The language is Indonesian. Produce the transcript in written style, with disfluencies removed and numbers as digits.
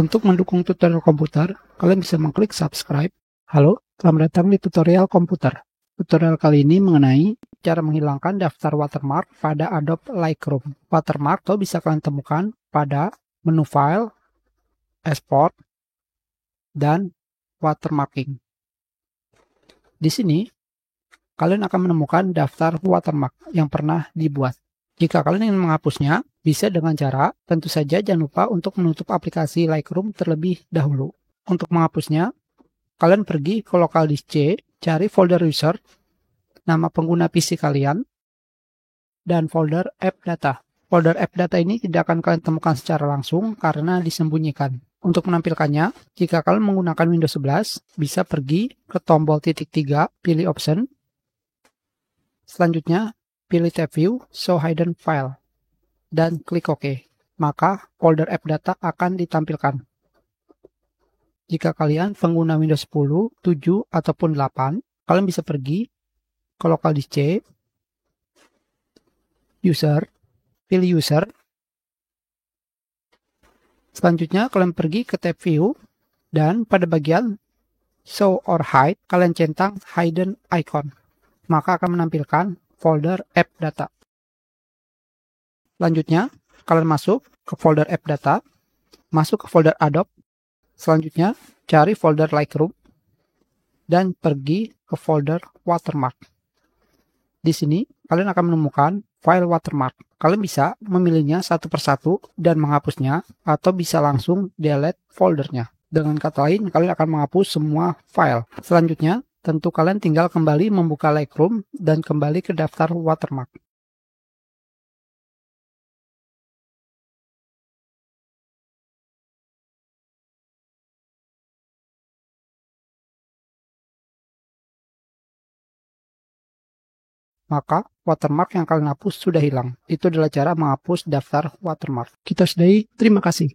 Untuk mendukung tutorial komputer, kalian bisa mengklik subscribe. Halo, selamat datang di tutorial komputer. Tutorial kali ini mengenai cara menghilangkan daftar watermark pada Adobe Lightroom. Watermark itu bisa kalian temukan pada menu File, Export, dan Watermarking. Di sini, kalian akan menemukan daftar watermark yang pernah dibuat. Jika kalian ingin menghapusnya, bisa dengan cara, tentu saja jangan lupa untuk menutup aplikasi Lightroom terlebih dahulu. Untuk menghapusnya, kalian pergi ke Local Disk C, cari folder user, nama pengguna PC kalian, dan folder app data. Folder app data ini tidak akan kalian temukan secara langsung karena disembunyikan. Untuk menampilkannya, jika kalian menggunakan Windows 11, bisa pergi ke tombol titik 3, pilih option. Selanjutnya, pilih tab View, Show Hidden File, dan klik OK. Maka folder app data akan ditampilkan. Jika kalian pengguna Windows 10, 7, ataupun 8, kalian bisa pergi ke Local Disk C, User, pilih User. Selanjutnya kalian pergi ke tab View, dan pada bagian Show or Hide, kalian centang Hidden Icon. Maka akan menampilkan folder app data. Selanjutnya, kalian masuk ke folder app data, masuk ke folder Adobe, selanjutnya cari folder Lightroom, dan pergi ke folder watermark. Di sini, kalian akan menemukan file watermark. Kalian bisa memilihnya satu persatu dan menghapusnya, atau bisa langsung delete foldernya. Dengan kata lain, kalian akan menghapus semua file. Selanjutnya, tentu kalian tinggal kembali membuka Lightroom dan kembali ke daftar watermark. Maka watermark yang kalian hapus sudah hilang. Itu adalah cara menghapus daftar watermark. Kita sudahi, terima kasih.